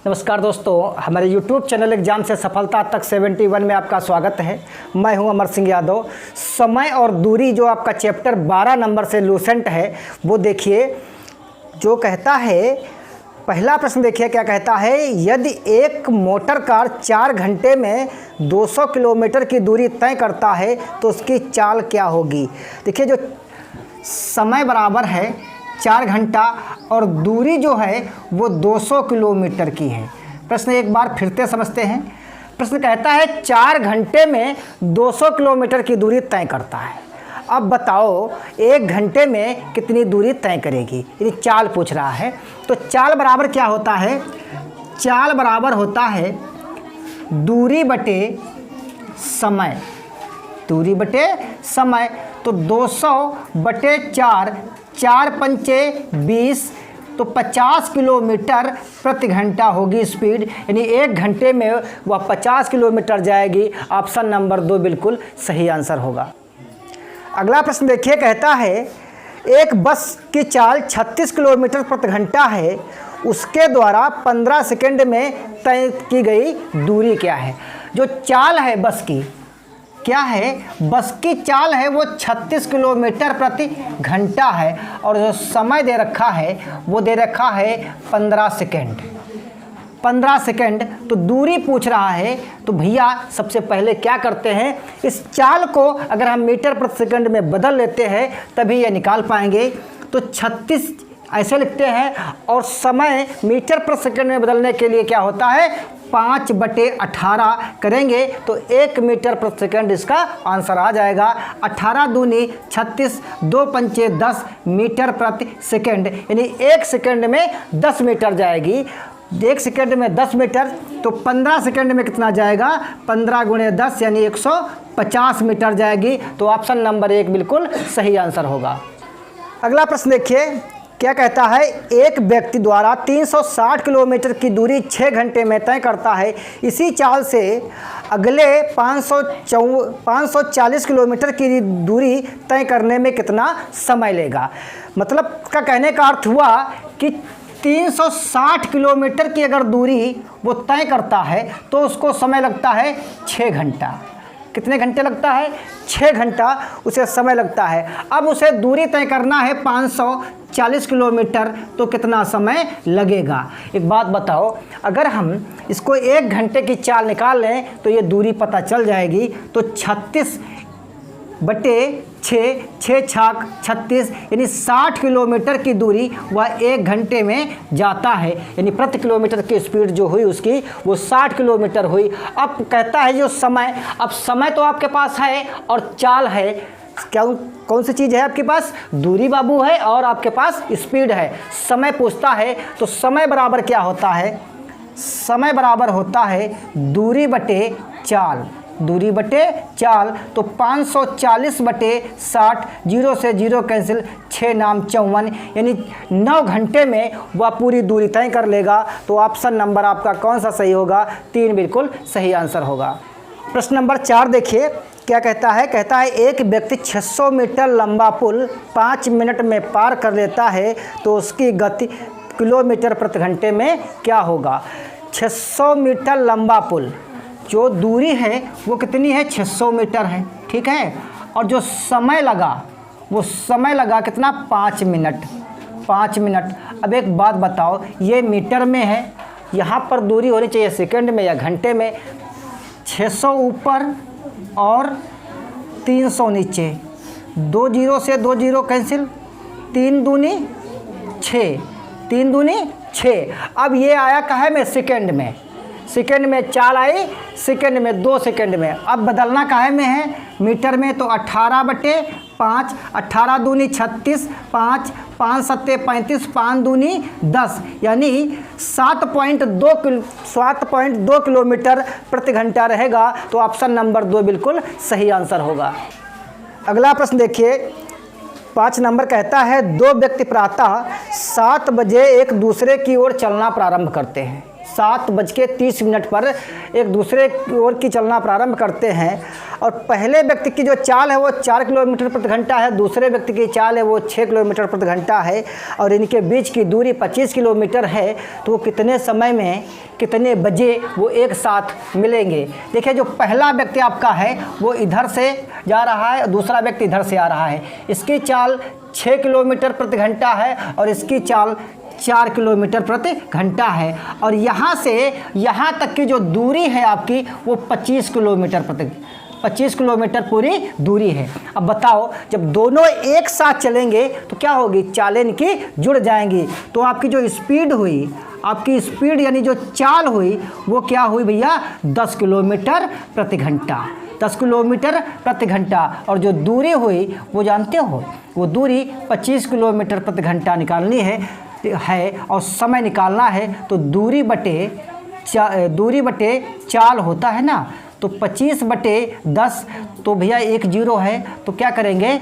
नमस्कार दोस्तों, हमारे YouTube चैनल एग्जाम से सफलता तक 71 में आपका स्वागत है। मैं हूं अमर सिंह यादव। समय और दूरी जो आपका चैप्टर 12 नंबर से लूसेंट है वो देखिए, जो कहता है, पहला प्रश्न देखिए क्या कहता है। यदि एक मोटर कार 4 घंटे में 200 किलोमीटर की दूरी तय करता है तो उसकी चाल क्या होगी। देखिए, जो समय बराबर है 4 घंटा और दूरी जो है वो 200 किलोमीटर की है। प्रश्न एक बार फिर से समझते हैं। प्रश्न कहता है 4 घंटे में 200 किलोमीटर की दूरी तय करता है। अब बताओ 1 घंटे में कितनी दूरी तय करेगी। ये चाल पूछ रहा है। तो चाल बराबर क्या होता है? चाल बराबर होता है दूरी बटे समय। दूरी बटे समय। तो 200 बटे 4, 4 पंचे 20, तो 50 किलोमीटर प्रति घंटा होगी स्पीड, यानी 1 घंटे में वह 50 किलोमीटर जाएगी। ऑप्शन नंबर 2 बिल्कुल सही आंसर होगा। अगला प्रश्न देखिए, कहता है एक बस की चाल 36 किलोमीटर प्रति घंटा है, उसके द्वारा 15 सेकंड में तय की गई दूरी क्या है। जो चाल है बस की, क्या है, बस की चाल है वो 36 किलोमीटर प्रति घंटा है और जो समय दे रखा है वो दे रखा है 15 सेकंड। 15 सेकंड तो दूरी पूछ रहा है। तो भैया सबसे पहले क्या करते हैं, इस चाल को अगर हम मीटर प्रति सेकंड में बदल लेते हैं तभी ये निकाल पाएंगे। तो 36 ऐसे लिखते हैं और समय मीटर प्रति सेकंड में बदलने के लिए क्या होता है, 5/18 करेंगे तो 1 मीटर प्रति सेकंड इसका आंसर आ जाएगा। 18 दूनी 36, 2 पंचे 10 मीटर प्रति सेकंड, यानी 1 सेकंड में 10 मीटर जाएगी। 1 सेकंड में 10 मीटर, तो 15 सेकंड में कितना जाएगा, 15 गुणे 10 यानी 150 मीटर जाएगी। तो ऑप्शन नंबर 1 बिल्कुल सही आंसर होगा। अगला प्रश्न देखिए क्या कहता है। एक व्यक्ति द्वारा 360 किलोमीटर की दूरी 6 घंटे में तय करता है। इसी चाल से अगले 540 किलोमीटर की दूरी तय करने में कितना समय लेगा। मतलब का कहने का अर्थ हुआ कि 360 किलोमीटर की अगर दूरी वो तय करता है तो उसको समय लगता है 6 घंटा। कितने घंटे लगता है? 6 घंटा उसे समय लगता है। अब उसे दूरी तय करना है 540 किलोमीटर, तो कितना समय लगेगा। एक बात बताओ, अगर हम इसको 1 घंटे की चाल निकाल लें तो ये दूरी पता चल जाएगी। तो 36 बटे 6, 6 छाक 36, यानी 60 किलोमीटर की दूरी वह 1 घंटे में जाता है, यानी प्रति किलोमीटर की स्पीड जो हुई उसकी वो 60 किलोमीटर हुई। अब कहता है जो समय, अब समय तो आपके पास है और चाल है। क्या कौन सी चीज़ है आपके पास? दूरी बाबू है और आपके पास स्पीड है। समय पूछता है तो समय बराबर क्या होता है? समय बराबर होता है दूरी बटे चाल। दूरी बटे चाल, तो 540 बटे 60, 0 से 0 कैंसिल, 6 नाम 54, यानी 9 घंटे में वह पूरी दूरी तय कर लेगा। तो ऑप्शन नंबर आपका कौन सा सही होगा? 3 बिल्कुल सही आंसर होगा। प्रश्न नंबर 4 देखिए क्या कहता है। कहता है एक व्यक्ति 600 मीटर लंबा पुल 5 मिनट में पार कर लेता है तो उसकी गति किलोमीटर प्रति घंटे में क्या होगा। 600 मीटर लंबा पुल, जो दूरी है वो कितनी है? 600 मीटर है, ठीक है। और जो समय लगा वो समय लगा कितना? 5 मिनट। 5 मिनट। अब एक बात बताओ, ये मीटर में है, यहाँ पर दूरी होनी चाहिए सेकंड में या घंटे में। 600 ऊपर और 300 नीचे, 2 0 से 2 0 कैंसिल, 3 दूनी 6, 3 दूनी 6। अब ये आया कहाँ में? सेकंड में। सेकंड में चाल आई, सेकंड में 2 सेकंड में। अब बदलना काहे में है? मीटर में। तो 18/5, 18 दूनी 36, 5, 5 सत्ते 35, 5 दूनी 10, यानी 7.2 किलोमीटर प्रति घंटा रहेगा। तो ऑप्शन नंबर 2 बिल्कुल सही आंसर होगा। अगला प्रश्न देखिए 5 नंबर कहता है 2 व्यक्ति प्रातः 7 बजे एक दूसरे की ओर चलना प्रारंभ करते हैं। 7:30 पर एक दूसरे की ओर की चलना प्रारंभ करते हैं और पहले व्यक्ति की जो चाल है वो 4 किलोमीटर प्रति घंटा है, दूसरे व्यक्ति की चाल है वो 6 किलोमीटर प्रति घंटा है और इनके बीच की दूरी 25 किलोमीटर है, तो वो कितने समय में कितने बजे वो एक साथ मिलेंगे। देखिए जो पहला व्यक्ति आपका है वो इधर से जा रहा है और दूसरा व्यक्ति इधर से आ रहा है। इसकी चाल 6 किलोमीटर प्रति घंटा है और इसकी चाल 4 किलोमीटर प्रति घंटा है और यहाँ से यहाँ तक की जो दूरी है आपकी वो 25 किलोमीटर पूरी दूरी है। अब बताओ जब दोनों एक साथ चलेंगे तो क्या होगी, चालें इनकी जुड़ जाएंगी, तो आपकी जो स्पीड हुई, आपकी स्पीड यानी जो चाल हुई वो क्या हुई भैया, 10 किलोमीटर प्रति घंटा, 10 किलोमीटर प्रति घंटा। और जो दूरी हुई वो जानते हो, वो दूरी 25 किलोमीटर प्रति घंटा निकालनी है और समय निकालना है, तो दूरी बटे चाल होता है ना, तो 25/10, तो भैया 1 0 है, तो क्या करेंगे,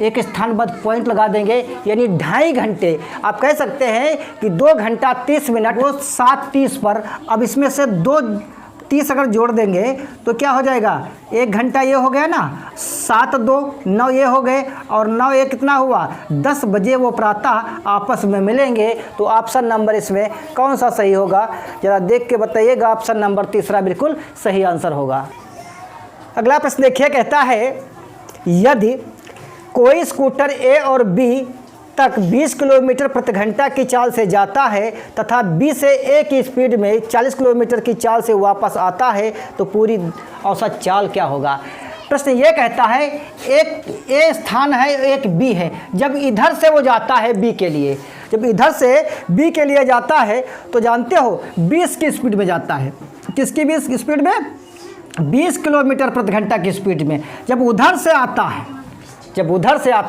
एक स्थानबद्ध पॉइंट लगा देंगे, यानी 2.5 घंटे। आप कह सकते हैं कि 2 घंटा 30 मिनट, वो 7:30 पर। अब इसमें से 2:30 अगर जोड़ देंगे तो क्या हो जाएगा, 1 घंटा ये हो गया ना, 7 2 9 ये हो गए और 9 ये कितना हुआ, 10 बजे वो प्रातः आपस में मिलेंगे। तो ऑप्शन नंबर इसमें कौन सा सही होगा, ज़रा देख के बताइएगा। ऑप्शन नंबर 3 बिल्कुल सही आंसर होगा। अगला प्रश्न देखिए, कहता है यदि कोई स्कूटर ए और बी तक 20 किलोमीटर प्रति घंटा की चाल से जाता है तथा बी से ए की स्पीड में 40 किलोमीटर की चाल से वापस आता है, तो पूरी औसत चाल क्या होगा। प्रश्न ये कहता है एक ए स्थान है, एक बी है। जब इधर से वो जाता है बी के लिए, जब इधर से बी के लिए जाता है तो जानते हो 20 की स्पीड में जाता है। किसकी 20 स्पीड में, 20 किलोमीटर प्रति घंटा की स्पीड में। जब उधर से आता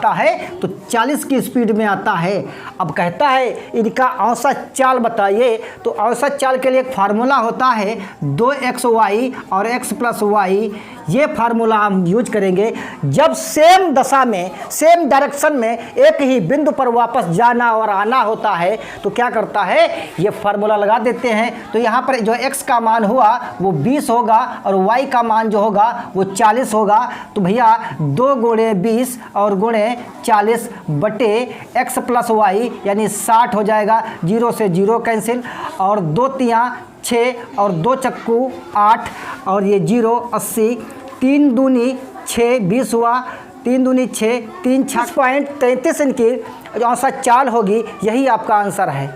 है तो 40 की स्पीड में आता है। अब कहता है इनका औसत चाल बताइए, तो औसत चाल के लिए एक फार्मूला होता है 2xy और x + y। ये फार्मूला हम यूज करेंगे जब सेम दशा में, सेम डायरेक्शन में एक ही बिंदु पर वापस जाना और आना होता है, तो क्या करता है, ये फार्मूला लगा देते हैं। तो यहाँ पर जो x का मान हुआ वो 20 होगा और y का मान जो होगा वो 40 होगा। तो भैया 2 × 20 और × 40 बटे x + y यानी 60 हो जाएगा। 0 से 0 कैंसिल और 2 × 6 और 2 × 8 और ये 0 80, 3 दूनी 6 20 हुआ, 3 दूनी 6, 3 6.33 इनकी जो औसत चाल होगी, यही आपका आंसर है।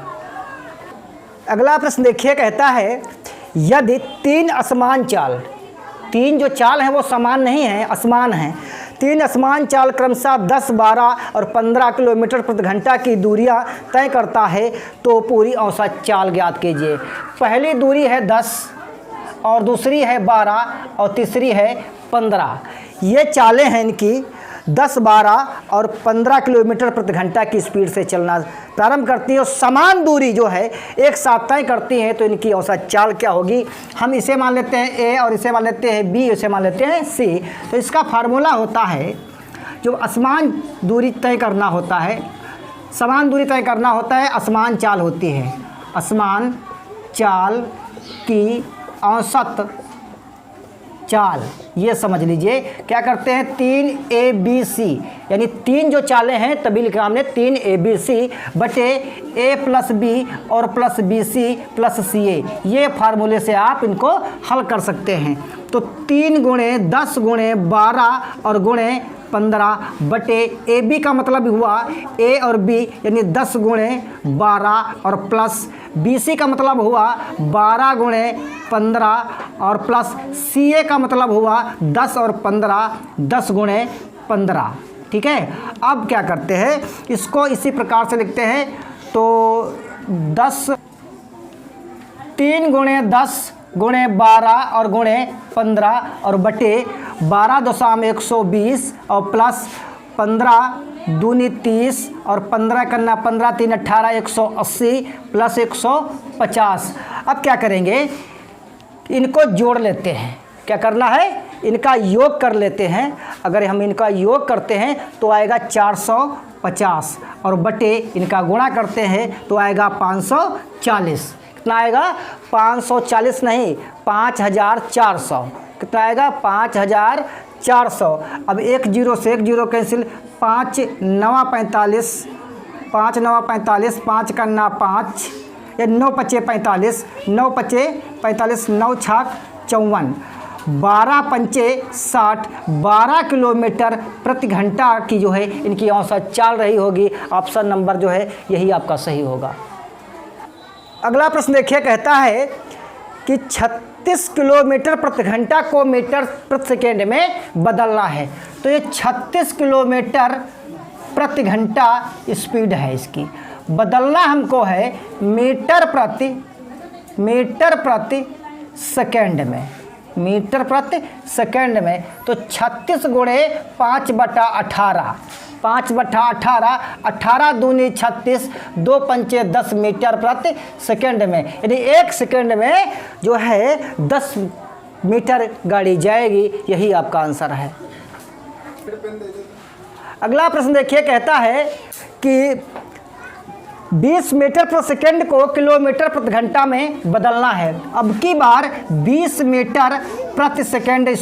अगला प्रश्न देखिए, कहता है यदि 3 असमान चाल, 3 जो चाल है वो समान नहीं है, असमान है, 3 असमान चाल क्रमशः 10 12 और 15 किलोमीटर प्रति घंटा की दूरियां तय करता है, तो पूरी औसत चाल ज्ञात कीजिए। पहली दूरी है 10 और दूसरी है 12 और तीसरी है 15। ये चालें हैं इनकी 10 12 और 15 किलोमीटर प्रति घंटा की स्पीड से चलना प्रारंभ करती है और समान दूरी जो है एक साथ तय करती हैं, तो इनकी औसत चाल क्या होगी। हम इसे मान लेते हैं ए और इसे मान लेते हैं बी, इसे मान लेते हैं सी। तो इसका फार्मूला होता है, जो असमान दूरी तय करना होता है, समान दूरी तय करना होता है, असमान चाल होती है। असमान चाल की औसत चाल, ये समझ लीजिए क्या करते हैं, 3 ABC यानी 3 जो चालें हैं तभी लिखा हमने 3 ABC बटे A + B और प्लस BC + CA। ये फार्मूले से आप इनको हल कर सकते हैं। तो 3 × 10 × 12 और × 15 बटे AB का मतलब हुआ A और B यानी 10 × 12 और प्लस BC का मतलब हुआ 12 × 15 और प्लस CA का मतलब हुआ 10 और 15, 10 × 15। ठीक है, अब क्या करते हैं, इसको इसी प्रकार से लिखते हैं। तो 3 × 10 × 12 और × 15 और बटे 12 दशम 120 और प्लस 15 दूनी 30 और 15 करना 15 3 18 180 प्लस 150। अब क्या करेंगे, इनको जोड़ लेते हैं। क्या करना है, इनका योग कर लेते हैं। अगर हम इनका योग करते हैं तो आएगा 450 और बटे इनका गुणा करते हैं तो आएगा 540। कितना आएगा, 540 नहीं 5400। कितना आएगा, 400। अब 1 0 से 1 0 कैंसिल, 5 9 45, 5 9 45, 5 का ना 5, या 9 5 45, 9 5 45, 9 छाक 54, 12 पंचे 60, 12 किलोमीटर प्रति घंटा की जो है इनकी औसत चाल रही होगी। ऑप्शन नंबर जो है यही आपका सही होगा। अगला प्रश्न देखिए, कहता है कि 36 किलोमीटर प्रति घंटा को मीटर प्रति सेकेंड में बदलना है। तो ये 36 किलोमीटर प्रति घंटा स्पीड है, इसकी बदलना हमको है मीटर प्रति सेकेंड में, मीटर प्रति सेकेंड में। तो 36 गुणे 5/18, 5/18, 18 दूनी 36, 2 पंचे 10 मीटर प्रति सेकेंड में, यानी 1 सेकेंड में जो है 10 मीटर गाड़ी जाएगी। यही आपका आंसर है। अगला प्रश्न देखिए, कहता है कि 20 मीटर प्रति सेकेंड को किलोमीटर प्रति घंटा में बदलना है। अब की बार 20 मीटर प्रति सेकेंड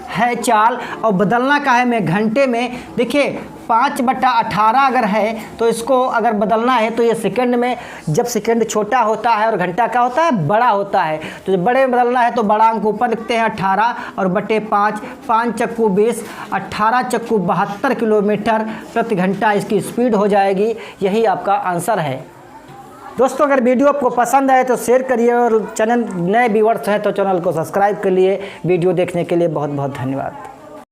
है चाल और बदलना का है मैं घंटे में। देखिए 5/18 अगर है तो इसको अगर बदलना है तो ये सेकंड में, जब सेकंड छोटा होता है और घंटा क्या होता है, बड़ा होता है। तो जब बड़े में बदलना है तो बड़ा अंक ऊपर लिखते हैं 18 और बटे 5, 5 चक्कू 20, 18 चक्कू 72 किलोमीटर प्रति घंटा इसकी स्पीड हो जाएगी। यही आपका आंसर है। दोस्तों अगर वीडियो आपको पसंद आए तो शेयर करिए और चैनल नए व्यूअर्स हैं तो चैनल को सब्सक्राइब कर लिए। वीडियो देखने के लिए बहुत बहुत धन्यवाद।